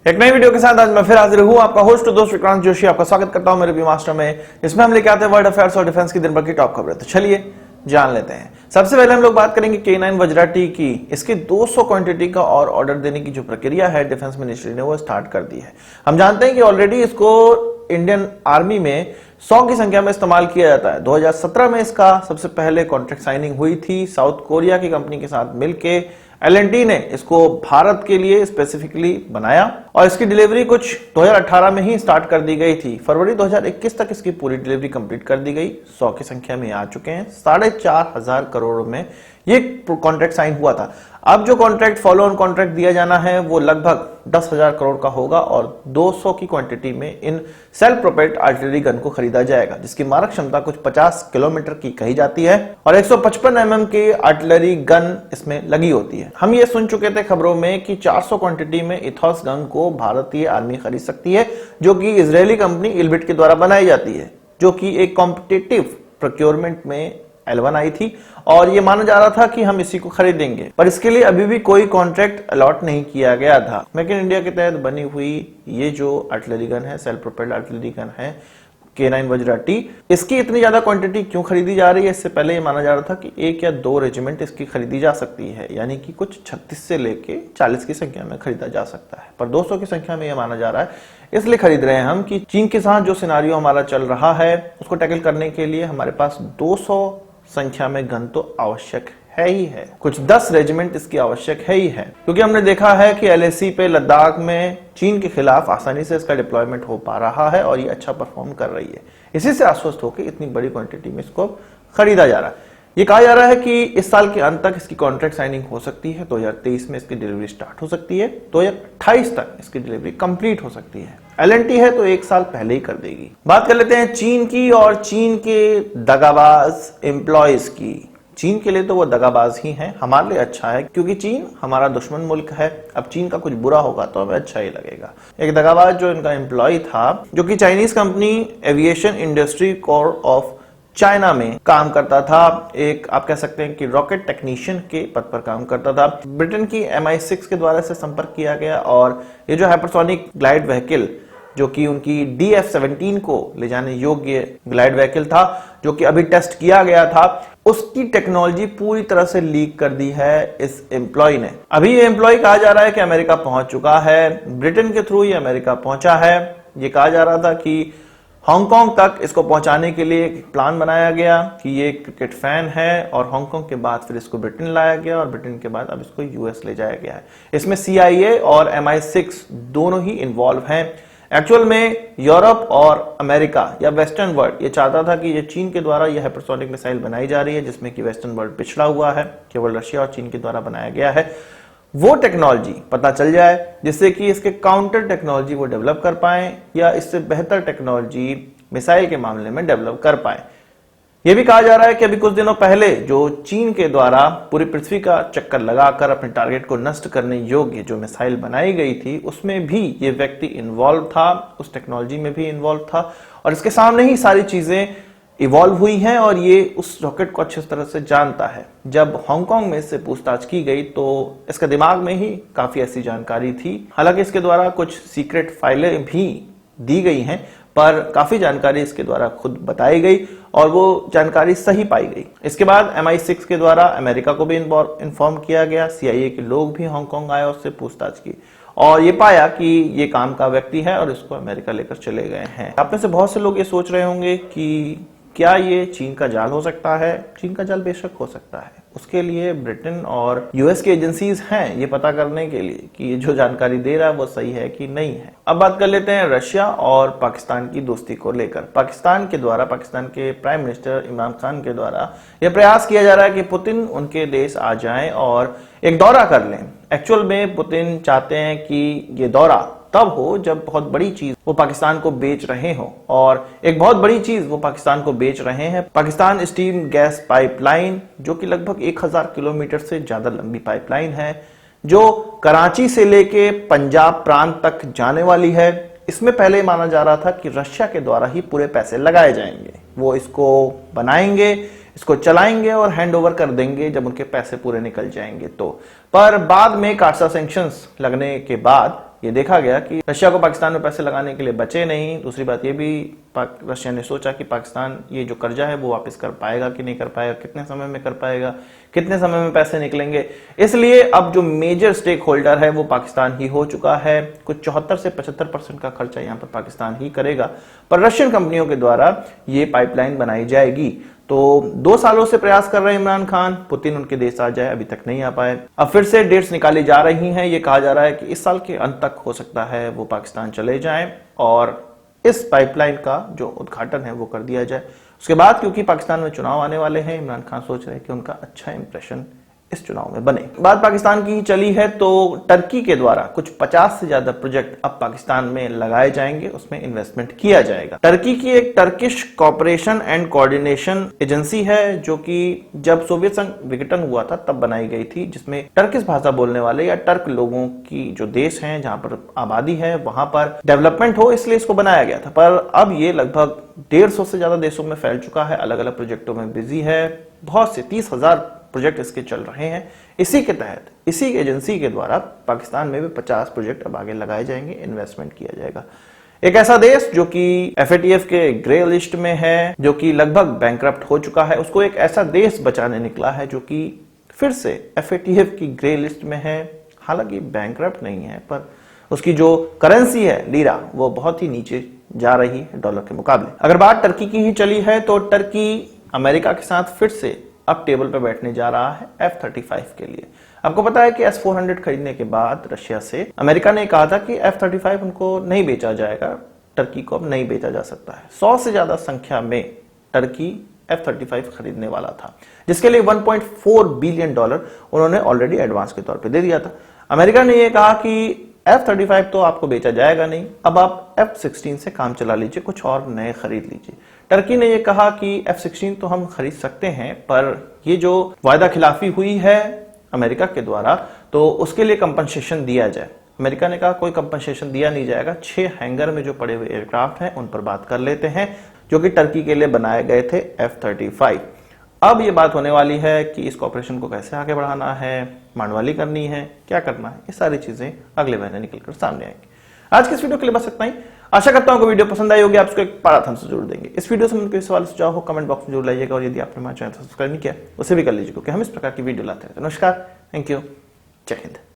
एक नई वीडियो के साथ आज मैं फिर हाजिर हूं, आपका होस्ट दोस्त विक्रांत जोशी आपका स्वागत करता हूं मेरे व्यू मास्टर में। इसमें हम लेके आते हैं वर्ल्ड अफेयर्स और डिफेंस की दिन भर की टॉप खबरें। तो चलिए जान लेते हैं। सबसे पहले हम लोग बात करेंगे K9 वज्रा टी की। इसकी 200 क्वांटिटी का और ऑर्डर देने की जो प्रक्रिया है डिफेंस मिनिस्ट्री ने वो स्टार्ट कर दी है। हम जानते हैं कि ऑलरेडी इसको इंडियन आर्मी में 100 की संख्या में इस्तेमाल किया जाता है। 2017 में इसका सबसे पहले कॉन्ट्रैक्ट साइनिंग हुई थी साउथ कोरिया की कंपनी के साथ मिलके। L&T ने इसको भारत के लिए स्पेसिफिकली बनाया और इसकी डिलीवरी कुछ 2018 में ही स्टार्ट कर दी गई थी। फरवरी 2021 तक इसकी पूरी डिलीवरी कंप्लीट कर दी गई। 100 की संख्या में आ चुके हैं। 4,500 करोड़ में ये कॉन्ट्रैक्ट साइन हुआ था। अब जो कॉन्ट्रैक्ट फॉलो ऑन कॉन्ट्रैक्ट दिया जाना है वो लगभग 10,000 करोड़ का होगा और 200 की क्वांटिटी में in self propelled artillery gun को खरीदा जाएगा, जिसकी मारक क्षमता कुछ 50 किलोमीटर की कही जाती है और 155 mm की आर्टिलरी गन इसमें लगी होती है। हम ये सुन चुके थे खबरों में कि 400 क्वांटिटी में इथॉस गन को भारतीय आर्मी खरीद सकती है, जो कि इजरायली कंपनी इल्बिट के द्वारा बनाई जाती है, जो कि एक कॉम्पिटिटिव प्रोक्योरमेंट में L1 आई थी और ये माना जा रहा था कि हम इसी को खरीदेंगे, पर इसके लिए अभी भी कोई कॉन्ट्रैक्ट अलॉट नहीं किया गया था। मेक इन इंडिया के तहत बनी हुई ये जो आर्टिलरी गन है, सेल्फ प्रोपेल्ड आर्टिलरी गन है K9 वज्रा टी, इसकी इतनी ज्यादा क्वांटिटी क्यों खरीदी जा रही है? इससे पहले ये माना जा रहा था कि 1 या 2 रेजिमेंट इसकी खरीदी जा सकती है, यानी कि कुछ 36 से लेके 40 की संख्या में खरीदा जा सकता है, पर 200 की संख्या में ये माना जा रहा है। इसलिए खरीद रहे हैं हम कि चीन के साथ जो सिनारियो हमारा चल रहा है उसको टैकल करने के लिए हमारे पास 200 संख्या में गन तो आवश्यक है ही है। कुछ 10 रेजिमेंट इसकी आवश्यक है ही है, क्योंकि हमने देखा है कि LAC पे लद्दाख में चीन के खिलाफ आसानी से इसका डिप्लॉयमेंट हो पा रहा है और ये अच्छा परफॉर्म कर रही है। इसी से आश्वस्त होकर इतनी बड़ी क्वांटिटी में इसको खरीदा जा रहा है। ये कहा जा रहा है कि इस साल के अंत तक इसकी कॉन्ट्रैक्ट साइनिंग हो सकती है। 2023 में इसकी डिलीवरी स्टार्ट हो सकती है। 2028 तक इसकी डिलीवरी कंप्लीट हो सकती है। L&T है तो 1 साल पहले ही कर देगी। बात कर लेते हैं चीन की और चीन के दगाबाज एम्प्लॉयज की। चीन के लिए तो वो दगाबाज ही हैं, हमारे लिए अच्छा है क्योंकि चीन हमारा दुश्मन मुल्क है। अब चीन का कुछ बुरा होगा तो हमें अच्छा ही लगेगा। एक दगाबाज जो इनका एम्प्लॉय था, जो कि Chinese company aviation industry core of China में काम करता था, एक आप कह सकते हैं कि रॉकेट टेक्नीशियन के पद पर काम करता था। ब्रिटेन की MI6 के द्वारा से संपर्क किया गया और ये जो हाइपरसोनिक ग्लाइड व्हीकल, जो कि उनकी DF-17 को ले जाने योग्य ग्लाइड व्हीकल था, जो कि अभी टेस्ट किया गया था, उसकी टेक्नोलॉजी पूरी तरह से लीक कर दी है इस एम्प्लॉय ने। अभी ये एम्प्लॉय कहा जा रहा है कि अमेरिका पहुंच चुका है। ब्रिटेन के थ्रू ये अमेरिका पहुंचा है। ये कहा जा रहा था कि हांगकांग तक इसको पहुंचाने के लिए एक प्लान बनाया गया कि ये क्रिकेट फैन है और हांगकांग के बाद फिर इसको ब्रिटेन लाया गया और ब्रिटेन के बाद अब इसको US ले जाया गया है। इसमें CIA और MI6 दोनों ही इन्वॉल्व हैं। एक्चुअल में यूरोप और अमेरिका या वेस्टर्न वर्ल्ड ये चाहता था कि ये चीन के द्वारा ये हाइपरसोनिक मिसाइल बनाई जा रही है, जिसमें कि वेस्टर्न वर्ल्ड पिछड़ा हुआ है, केवल रशिया और चीन के द्वारा बनाया गया है। वो टेक्नोलॉजी पता चल जाए जिससे कि इसके काउंटर टेक्नोलॉजी वो डेवलप कर पाए या इससे बेहतर टेक्नोलॉजी मिसाइल के मामले में डेवलप कर पाए। यह भी कहा जा रहा है कि अभी कुछ दिनों पहले जो चीन के द्वारा पूरी पृथ्वी का चक्कर लगाकर अपने टारगेट को नष्ट करने योग्य जो मिसाइल बनाई गई थी, उसमें भी ये व्यक्ति इन्वॉल्व था, उस टेक्नोलॉजी में भी इन्वॉल्व था और इसके सामने ही सारी चीजें इवॉल्व हुई हैं और ये उस रॉकेट को अच्छी तरह से जानता है। जब हांगकांग में इससे पूछताछ की गई तो इसके दिमाग में ही काफी ऐसी जानकारी थी। हालांकि इसके द्वारा कुछ सीक्रेट फाइलें भी दी गई हैं, पर काफी जानकारी इसके द्वारा खुद बताई गई और वो जानकारी सही पाई गई। इसके बाद MI6 के द्वारा अमेरिका को भी इन्फॉर्म किया गया। CIA के लोग भी हांगकांग आए, उससे पूछताछ की और ये पाया कि ये काम का व्यक्ति है और इसको अमेरिका लेकर चले गए हैं। आप में से बहुत से लोग ये सोच रहे होंगे कि क्या ये चीन का जाल हो सकता है? चीन का जाल बेशक हो सकता है। उसके लिए ब्रिटेन और US की एजेंसीज हैं ये पता करने के लिए कि ये जो जानकारी दे रहा है वो सही है कि नहीं है। अब बात कर लेते हैं रशिया और पाकिस्तान की दोस्ती को लेकर। पाकिस्तान के प्राइम मिनिस्टर इमरान खान के द्वारा यह प्रयास किया जा रहा है कि पुतिन उनके देश आ जाएं और एक दौरा कर लें। एक्चुअल में पुतिन चाहते हैं कि ये दौरा तब हो जब बहुत बड़ी चीज वो पाकिस्तान को बेच रहे हो और एक बहुत बड़ी चीज वो पाकिस्तान को बेच रहे हैं। पाकिस्तान स्टीम गैस पाइपलाइन, जो कि लगभग 1000 किलोमीटर से ज्यादा लंबी पाइपलाइन है, जो कराची से लेके पंजाब प्रांत तक जाने वाली है। इसमें पहले माना जा रहा था कि रशिया के द्वारा ही पूरे पैसे लगाए जाएंगे, वो इसको बनाएंगे, इसको चलाएंगे और हैंड ओवर कर देंगे जब उनके पैसे पूरे निकल जाएंगे तो। पर बाद में कासा सैंक्शंस लगने के बाद ये देखा गया कि रशिया को पाकिस्तान में पैसे लगाने के लिए बचे नहीं। दूसरी बात ये भी रशिया ने सोचा कि पाकिस्तान ये जो कर्जा है वो वापस कर पाएगा कि नहीं कर पाएगा, कितने समय में कर पाएगा, कितने समय में पैसे निकलेंगे। इसलिए अब जो मेजर स्टेक होल्डर है वो पाकिस्तान ही हो चुका है। कुछ 74 से 75% का खर्चा यहाँ पर पाकिस्तान ही करेगा, पर रशियन कंपनियों के द्वारा ये पाइपलाइन बनाई जाएगी। तो 2 सालों से प्रयास कर रहे हैं इमरान खान, पुतिन उनके देश आ जाए, अभी तक नहीं आ पाए। अब फिर से डेट्स निकाली जा रही हैं। ये कहा जा रहा है कि इस साल के अंत तक हो सकता है वो पाकिस्तान चले जाएं और इस पाइपलाइन का जो उद्घाटन है वो कर दिया जाए। उसके बाद क्योंकि पाकिस्तान में चुनाव आने वाले हैं, इमरान खान सोच रहे हैं कि उनका अच्छा इंप्रेशन इस चुनाव में बने। बात पाकिस्तान की चली है तो टर्की के द्वारा कुछ 50 से ज्यादा प्रोजेक्ट अब पाकिस्तान में लगाए जाएंगे, उसमें इन्वेस्टमेंट किया जाएगा। टर्की की एक Turkish cooperation and coordination agency है जो कि जब सोवियत संघ विघटन हुआ था तब बनाई गई थी, जिसमें टर्किश भाषा बोलने वाले या टर्क लोगों की जो देश हैं जहां पर आबादी है वहां पर डेवलपमेंट हो, इसलिए इसको बनाया गया था। पर अब ये लगभग 150 से ज्यादा देशों में फैल चुका है, अलग अलग प्रोजेक्टों में बिजी है। बहुत से 30,000 प्रोजेक्ट इसके चल रहे हैं। इसी के तहत इसी एजेंसी के द्वारा पाकिस्तान में भी 50 प्रोजेक्ट अब आगे लगाए जाएंगे, इन्वेस्टमेंट किया जाएगा। एक ऐसा देश जो कि FATF के ग्रे लिस्ट में है, जो कि लगभग बैंकरप्ट हो चुका है, उसको एक ऐसा देश बचाने निकला है जो कि फिर से FATF की ग्रे लिस्ट में है। हालांकि बैंकरप्ट नहीं है, पर उसकी जो करेंसी है लीरा वो बहुत ही नीचे जा रही है डॉलर के मुकाबले। अगर बात टर्की की ही चली है तो टर्की अमेरिका के साथ फिर से अब टेबल पर बैठने जा रहा है F-35 के लिए। आपको पता है कि S-400 खरीदने के बाद रशिया से अमेरिका ने कहा था कि F-35 उनको नहीं बेचा जाएगा, टर्की को अब नहीं बेचा जा सकता है। 100 से ज्यादा संख्या में टर्की F-35 खरीदने वाला था, जिसके लिए $1.4 बिलियन उन्होंने ऑलरेडी एडवांस के तौर पर दे दिया था। अमेरिका ने यह कहा कि F-35 तो आपको बेचा जाएगा नहीं, अब आप F-16 से काम चला लीजिए, कुछ और नए खरीद लीजिए। टर्की ने यह कहा कि F-16 तो हम खरीद सकते हैं, पर ये जो वायदा खिलाफी हुई है अमेरिका के द्वारा तो उसके लिए कंपनसेशन दिया जाए। अमेरिका ने कहा कोई कंपनसेशन दिया नहीं जाएगा, 6 हैंगर में जो पड़े हुए एयरक्राफ्ट हैं उन पर बात कर लेते हैं, जो कि टर्की के लिए बनाए गए थे F-35। अब ये बात होने वाली है कि इस कॉपरेशन को कैसे आगे बढ़ाना है, मांडवाली करनी है, क्या करना है, ये सारी चीजें अगले महीने निकलकर सामने आएंगी। आज की इस वीडियो के लिए बस इतना ही। आशा करता हूं कि वीडियो पसंद आई होगी, आप उसको एक बड़ा थम्स अप जरूर देंगे। इस वीडियो से कोई सवाल सुझाव हो कमेंट बॉक्स में जरूर लाइएगा, और यदि आपने हमारे चैनल सब्सक्राइब नहीं किया उसे भी कर लीजिए, क्योंकि हम इस प्रकार की वीडियो लाते हैं। नमस्कार, थैंक यू, जय हिंद।